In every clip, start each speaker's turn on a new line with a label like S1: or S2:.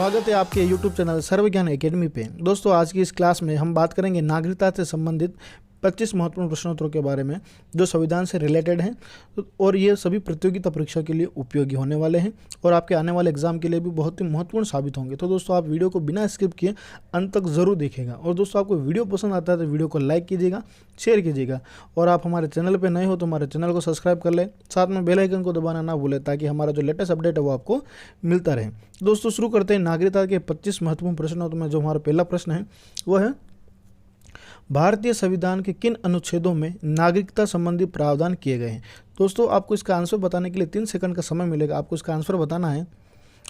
S1: स्वागत है आपके YouTube चैनल सर्वज्ञान एकेडमी पे। दोस्तों आज की इस क्लास में हम बात करेंगे नागरिकता से संबंधित 25 महत्वपूर्ण प्रश्नोत्तरों के बारे में जो संविधान से रिलेटेड हैं और ये सभी प्रतियोगिता परीक्षा के लिए उपयोगी होने वाले हैं और आपके आने वाले एग्जाम के लिए भी बहुत ही महत्वपूर्ण साबित होंगे। तो दोस्तों आप वीडियो को बिना स्किप किए अंत तक ज़रूर देखिएगा और दोस्तों आपको वीडियो पसंद आता है तो वीडियो को लाइक कीजिएगा, शेयर कीजिएगा और आप हमारे चैनल पर नए हो तो हमारे चैनल को सब्सक्राइब कर लें, साथ में बेल आइकन को दबाना ना भूलें ताकि हमारा जो लेटेस्ट अपडेट है वो आपको मिलता रहे। दोस्तों शुरू करते हैं नागरिकता के 25 महत्वपूर्ण प्रश्नों में। जो हमारा पहला प्रश्न है वो है भारतीय संविधान के किन अनुच्छेदों में नागरिकता संबंधी प्रावधान किए गए हैं। दोस्तों आपको इसका आंसर बताने के लिए 3 सेकंड का समय मिलेगा। आपको इसका आंसर बताना है।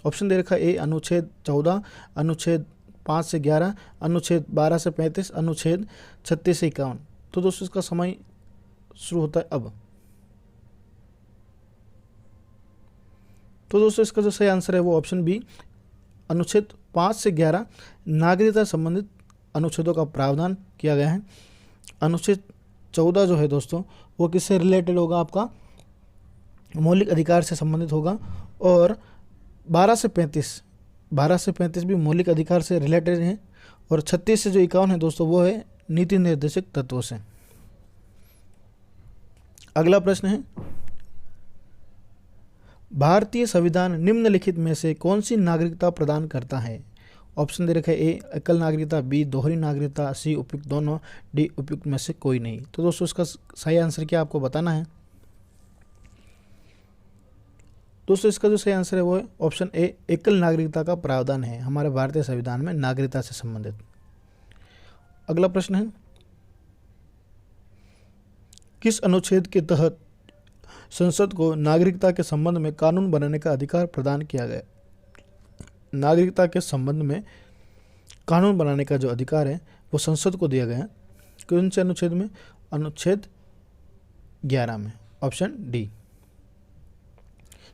S1: ऑप्शन दे रखा है ए अनुच्छेद 14, अनुच्छेद 5 से 11, अनुच्छेद 12 से 35, अनुच्छेद 36 से 51। तो दोस्तों इसका समय शुरू होता है अब। तो दोस्तों इसका जो सही आंसर है वो ऑप्शन बी अनुच्छेद 5 से 11 नागरिकता संबंधित अनुच्छेदों का प्रावधान किया गया है। अनुच्छेद 14 जो है दोस्तों वो किससे रिलेटेड होगा, आपका मौलिक अधिकार से संबंधित होगा और 12 से 35 भी मौलिक अधिकार से रिलेटेड हैं और 36 से जो 51 है दोस्तों वो है नीति निर्देशक तत्वों से। अगला प्रश्न है भारतीय संविधान निम्नलिखित में से कौन सी नागरिकता प्रदान करता है। ऑप्शन दे रखा है ए एकल नागरिकता, बी दोहरी नागरिकता, सी उपयुक्त दोनों, डी उपयुक्त में से कोई नहीं। तो दोस्तों इसका सही आंसर क्या आपको बताना है। दोस्तों इसका जो सही आंसर है वो है ऑप्शन ए एकल नागरिकता का प्रावधान है हमारे भारतीय संविधान में नागरिकता से संबंधित। अगला प्रश्न है किस अनुच्छेद के तहत संसद को नागरिकता के संबंध में कानून बनाने का अधिकार प्रदान किया गया। नागरिकता के संबंध में कानून बनाने का जो अधिकार है वो संसद को दिया गया है। कौन से अनुच्छेद में? अनुच्छेद 11 में, ऑप्शन डी।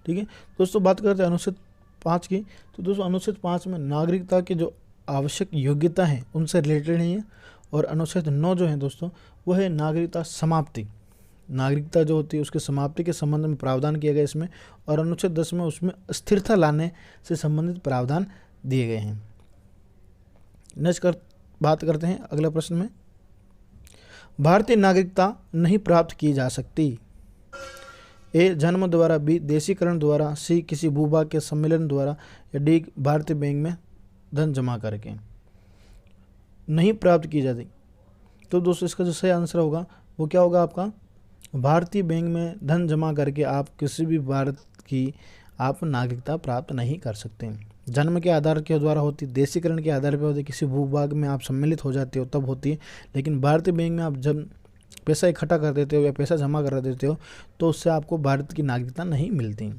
S1: ठीक है दोस्तों, बात करते हैं अनुच्छेद 5 की। तो दोस्तों अनुच्छेद 5 में नागरिकता की जो आवश्यक योग्यता है उनसे रिलेटेड है और अनुच्छेद 9 जो है दोस्तों वो है नागरिकता समाप्ति। नागरिकता जो होती है उसके समाप्ति के संबंध में प्रावधान किया गया इसमें और अनुच्छेद 10 में उसमें स्थिरता लाने से संबंधित प्रावधान दिए गए हैं। नेक्स्ट बात करते हैं अगला प्रश्न में भारतीय नागरिकता नहीं प्राप्त की जा सकती। ए जन्म द्वारा, बी देशीकरण द्वारा, सी किसी भूभाग के सम्मेलन द्वारा या डी भारतीय बैंक में धन जमा करके। नहीं प्राप्त की जाती तो दोस्तों इसका जो सही आंसर होगा वो क्या होगा, आपका भारतीय बैंक में धन जमा करके आप किसी भी भारत की आप नागरिकता प्राप्त नहीं कर सकते। जन्म के आधार के द्वारा होती, देशीकरण के आधार पर होती, किसी भूभाग में आप सम्मिलित हो जाते हो तब होती है। लेकिन भारतीय बैंक में आप जब पैसा इकट्ठा कर देते हो या पैसा जमा कर देते हो तो उससे आपको भारत की नागरिकता नहीं मिलती।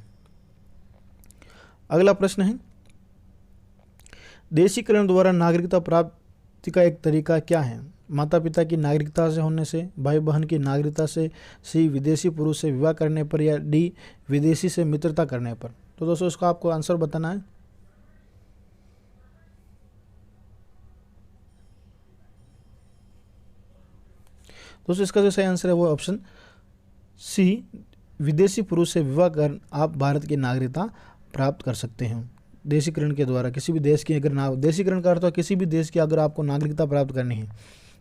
S1: अगला प्रश्न है देशीकरण द्वारा नागरिकता प्राप्ति का एक तरीका क्या है। माता पिता की नागरिकता से होने से, भाई बहन की नागरिकता से, सी विदेशी पुरुष से विवाह करने पर या डी विदेशी से मित्रता करने पर। तो दोस्तों इसका आपको आंसर बताना है। दोस्तों इसका जो सही आंसर है वो ऑप्शन सी विदेशी पुरुष से विवाह कर आप भारत की नागरिकता प्राप्त कर सकते हैं देशीकरण के द्वारा। किसी भी देश की अगर देशीकरण का अर्थ है किसी भी देश की अगर आपको नागरिकता प्राप्त करनी है,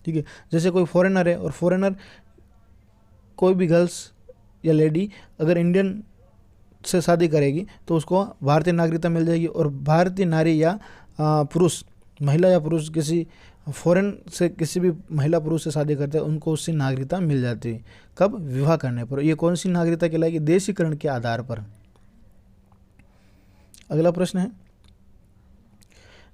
S1: ठीक है। जैसे कोई फॉरेनर है और फॉरेनर कोई भी गर्ल्स या लेडी अगर इंडियन से शादी करेगी तो उसको भारतीय नागरिकता मिल जाएगी और भारतीय नारी या पुरुष, महिला या पुरुष किसी फॉरेन से किसी भी महिला पुरुष से शादी करते हैं उनको उससे नागरिकता मिल जाती है। कब? विवाह करने पर। ये कौन सी नागरिकता कहलाएगी? देशीकरण के आधार पर। अगला प्रश्न है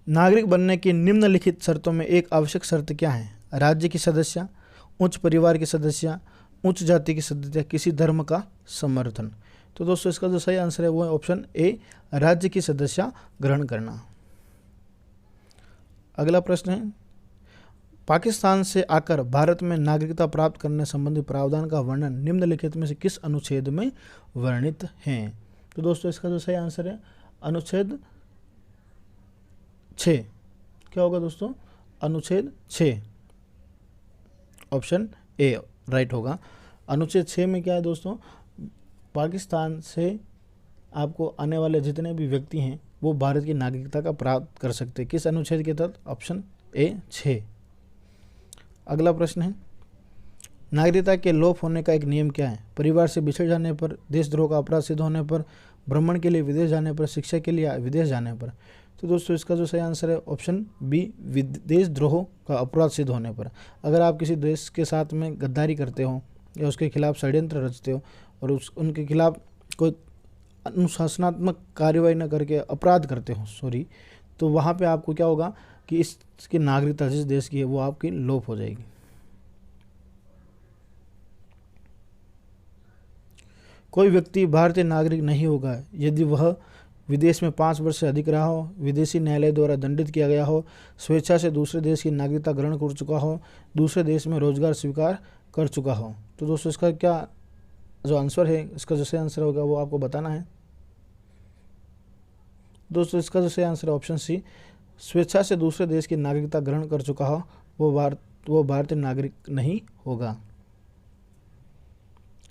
S1: नागरिक बनने की निम्नलिखित शर्तों में एक आवश्यक शर्त क्या है। राज्य की सदस्य, उच्च परिवार की सदस्य, उच्च जाति की सदस्य, किसी धर्म का समर्थन। तो दोस्तों इसका जो सही आंसर है वो है ऑप्शन ए राज्य की सदस्य ग्रहण करना। अगला प्रश्न है पाकिस्तान से आकर भारत में नागरिकता प्राप्त करने संबंधी प्रावधान का वर्णन निम्नलिखित में से किस अनुच्छेद में वर्णित है। तो दोस्तों इसका जो सही आंसर है अनुच्छेद 6। क्या होगा दोस्तों? अनुच्छेद 6, ऑप्शन ए राइट होगा। अनुच्छेद 6 में क्या है दोस्तों, पाकिस्तान से आपको आने वाले जितने भी व्यक्ति हैं वो भारत की नागरिकता का प्राप्त कर सकते हैं। किस अनुच्छेद के तहत? Option A 6। अगला प्रश्न है, नागरिकता के लोप होने का एक नियम क्या है? परिवार से बिछड़ जाने पर, देशद्रोह का अपराध सिद्ध होने पर, भ्रमण के लिए विदेश जाने पर, शिक्षा के लिए विदेश जाने पर। तो दोस्तों इसका जो सही आंसर है ऑप्शन बी, देशद्रोह का अपराध सिद्ध होने पर। अगर आप किसी देश के साथ में गद्दारी करते हो या उसके खिलाफ षड्यंत्र रचते हो और उनके खिलाफ कोई अनुशासनात्मक कार्रवाई न करके अपराध करते हो तो वहाँ पे आपको क्या होगा कि इसकी नागरिकता जिस देश की है वो आपकी लोप हो जाएगी। कोई व्यक्ति भारतीय नागरिक नहीं होगा यदि वह विदेश में 5 वर्ष से अधिक रहा हो, विदेशी न्यायालय द्वारा दंडित किया गया हो, स्वेच्छा से दूसरे देश की नागरिकता ग्रहण कर चुका हो, दूसरे देश में रोजगार स्वीकार कर चुका हो। तो दोस्तों इसका क्या जो आंसर है, इसका जो सही आंसर होगा वो आपको बताना है। दोस्तों इसका जो सही आंसर है ऑप्शन सी, स्वेच्छा से दूसरे देश की नागरिकता ग्रहण कर चुका हो वो भारतीय नागरिक नहीं होगा।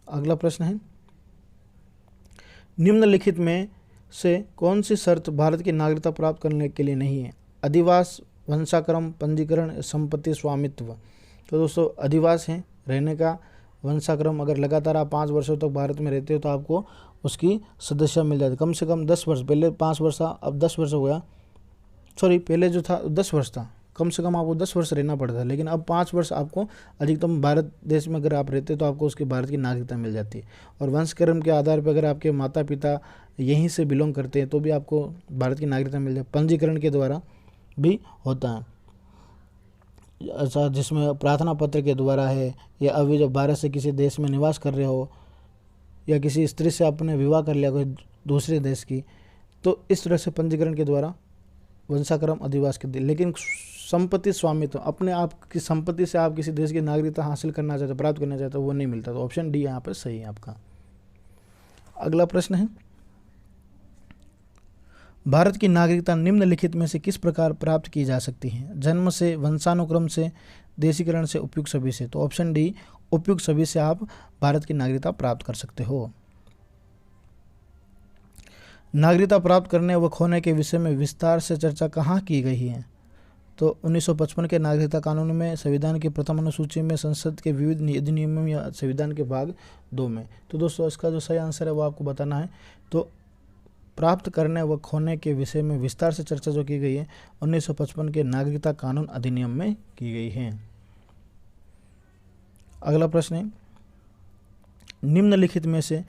S1: अगला प्रश्न है, निम्नलिखित में से कौन सी शर्त भारत की नागरिकता प्राप्त करने के लिए नहीं है? अधिवास, वंशाक्रम, पंजीकरण, संपत्ति, स्वामित्व। तो दोस्तों अधिवास है, रहने का, वंशाक्रम, अगर लगातार आप 5 वर्षों तक भारत में रहते हो तो आपको उसकी सदस्यता मिल जाती है। कम से कम 10 वर्ष, पहले 5 वर्ष था, अब 10 वर्ष हो गया, पहले जो था 10 वर्ष था, कम से कम आपको 10 वर्ष रहना पड़ता है, लेकिन अब 5 वर्ष आपको अधिकतम भारत देश में अगर आप रहते तो आपको उसकी भारत की नागरिकता मिल जाती है। और वंशक्रम के आधार पर अगर आपके माता पिता यहीं से बिलोंग करते हैं तो भी आपको भारत की नागरिकता मिल जाए। पंजीकरण के द्वारा भी होता है, ऐसा जिसमें प्रार्थना पत्र के द्वारा है, या अभी जब भारत से किसी देश में निवास कर रहे हो या किसी स्त्री से आपने विवाह कर लिया कोई दूसरे देश की, तो इस तरह से पंजीकरण के द्वारा वंशाक्रम अधिवास के दिए। लेकिन संपत्ति स्वामित्व, अपने आप की संपत्ति से आप किसी देश की नागरिकता हासिल करना चाहते, प्राप्त करना चाहते, वो नहीं मिलता। तो ऑप्शन डी यहाँ पर सही है आपका। अगला प्रश्न है, भारत की नागरिकता निम्नलिखित में से किस प्रकार प्राप्त की जा सकती है? जन्म से, वंशानुक्रम से, देशीकरण से, उपयुक्त सभी से। तो ऑप्शन डी, उपयुक्त सभी से आप भारत की नागरिकता प्राप्त कर सकते हो। नागरिकता प्राप्त करने व खोने के विषय में विस्तार से चर्चा कहाँ की गई है? तो 1955 के नागरिकता कानून में, संविधान की प्रथम अनुसूची में, संसद के विविध अधिनियमों या संविधान के भाग 2 में। तो दोस्तों इसका जो सही आंसर है वो आपको बताना है। तो प्राप्त करने व खोने के विषय में विस्तार से चर्चा जो की गई है 1955 के नागरिकता कानून अधिनियम में की गई है। अगला प्रश्न है, निम्नलिखित में से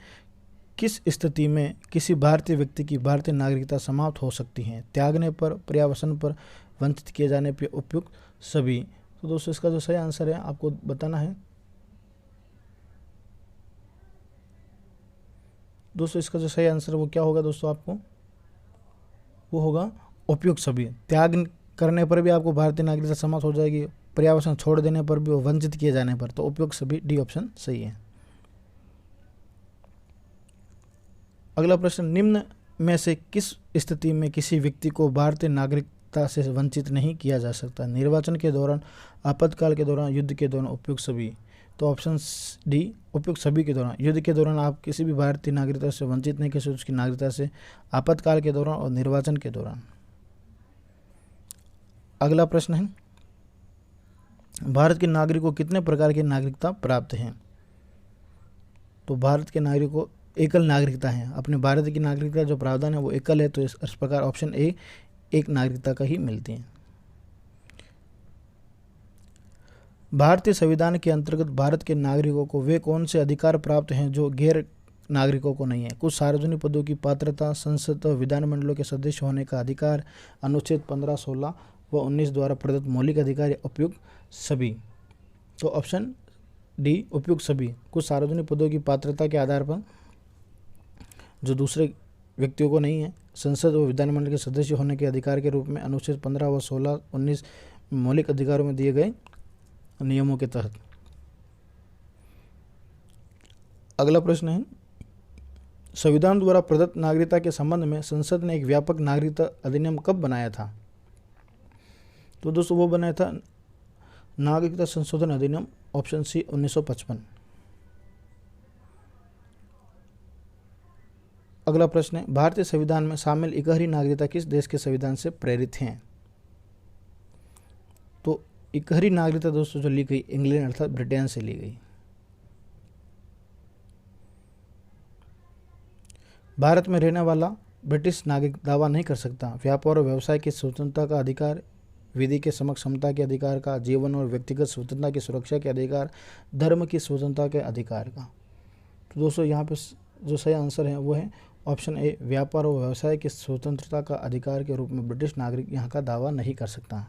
S1: किस स्थिति में किसी भारतीय व्यक्ति की भारतीय नागरिकता समाप्त हो सकती है? त्यागने पर, पर्यावसन पर, वंचित किए जाने पर, उपयुक्त सभी। तो दोस्तों इसका जो सही आंसर है आपको बताना है। दोस्तों इसका जो सही आंसर वो क्या होगा दोस्तों, आपको वो होगा उपयुक्त सभी। त्याग करने पर भी आपको भारतीय नागरिकता समाप्त हो जाएगी, पर्यावसन छोड़ देने पर भी, वंचित किए जाने पर। तो उपयुक्त सभी, डी ऑप्शन सही है। अगला प्रश्न, निम्न में से किस स्थिति में किसी व्यक्ति को भारतीय नागरिकता से वंचित नहीं किया जा सकता? निर्वाचन के दौरान, आपातकाल के दौरान, युद्ध के दौरान, उपयुक्त सभी। तो ऑप्शन डी, उपयुक्त सभी के दौरान। युद्ध के दौरान आप किसी भी भारतीय नागरिकता से वंचित नहीं कर सकते उसकी नागरिकता से, आपातकाल के दौरान और निर्वाचन के दौरान। अगला प्रश्न है, भारत के नागरिक को कितने प्रकार की नागरिकता प्राप्त है? तो भारत के नागरिक को एकल नागरिकता है, अपने भारत की नागरिकता जो प्रावधान है वो एकल है। तो इस प्रकार ऑप्शन ए, एक नागरिकता का ही मिलती है। भारतीय संविधान के अंतर्गत भारत के नागरिकों को वे कौन से अधिकार प्राप्त हैं जो गैर नागरिकों को नहीं है? कुछ सार्वजनिक पदों की पात्रता, संसद और विधानमंडलों के सदस्य होने का अधिकार, अनुच्छेद 15, 16 व 19 द्वारा प्रदत्त मौलिक अधिकार, उपयुक्त सभी। तो ऑप्शन डी, उपयुक्त सभी। कुछ सार्वजनिक पदों की पात्रता के आधार पर जो दूसरे व्यक्तियों को नहीं है, संसद और विधानमंडल के सदस्य होने के अधिकार के रूप में अनुच्छेद 15 व 16, 19 मौलिक अधिकारों में दिए गए नियमों के तहत। अगला प्रश्न है, संविधान द्वारा प्रदत्त नागरिकता के संबंध में संसद ने एक व्यापक नागरिकता अधिनियम कब बनाया था? तो दोस्तों वो बनाया था नागरिकता संशोधन अधिनियम, ऑप्शन सी 1955। अगला प्रश्न है, भारतीय संविधान में शामिल इकहरी नागरिकता किस देश के संविधान से प्रेरित हैं? तो इकहरी नागरिकता दोस्तों जो ली गई इंग्लैंड अर्थात ब्रिटेन से ली गई। भारत में रहने वाला ब्रिटिश नागरिक दावा नहीं कर सकता। व्यापार और व्यवसाय की स्वतंत्रता का अधिकार, विधि के समक्ष समता के अधिकार का, जीवन और व्यक्तिगत स्वतंत्रता की सुरक्षा के अधिकार, धर्म की स्वतंत्रता के अधिकार का। तो दोस्तों यहाँ पे जो सही आंसर है वो है ऑप्शन ए, व्यापार और व्यवसाय की स्वतंत्रता का अधिकार के रूप में ब्रिटिश नागरिक यहाँ का दावा नहीं कर सकता।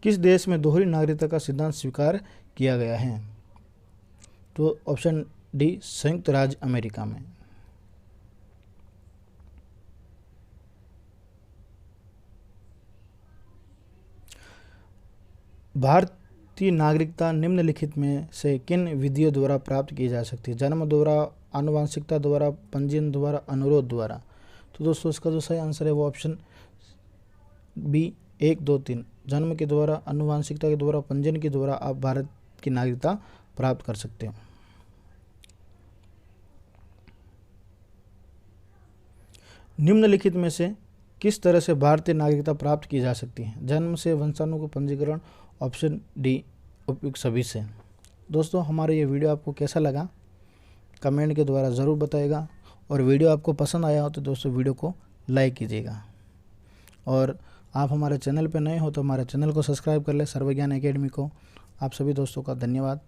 S1: किस देश में दोहरी नागरिकता का सिद्धांत स्वीकार किया गया है? तो ऑप्शन डी, संयुक्त राज्य अमेरिका में। भारतीय नागरिकता निम्नलिखित में से किन विधियों द्वारा प्राप्त की जा सकती है? जन्म द्वारा, आनुवंशिकता द्वारा, पंजीयन द्वारा, अनुरोध द्वारा। तो दोस्तों इसका जो सही आंसर है वो ऑप्शन बी 1, 2, 3, जन्म के द्वारा, आनुवंशिकता के द्वारा, पंजीयन के द्वारा आप भारत की नागरिकता प्राप्त कर सकते हो। निम्नलिखित में से किस तरह से भारतीय नागरिकता प्राप्त की जा सकती है? जन्म से, वंशाणु पंजीकरण, ऑप्शन डी उपयुक्त सभी से। दोस्तों हमारा ये वीडियो आपको कैसा लगा कमेंट के द्वारा ज़रूर बताइएगा, और वीडियो आपको पसंद आया हो तो दोस्तों वीडियो को लाइक कीजिएगा, और आप हमारे चैनल पर नए हो तो हमारे चैनल को सब्सक्राइब कर लें, सर्वज्ञान एकेडमी को। आप सभी दोस्तों का धन्यवाद।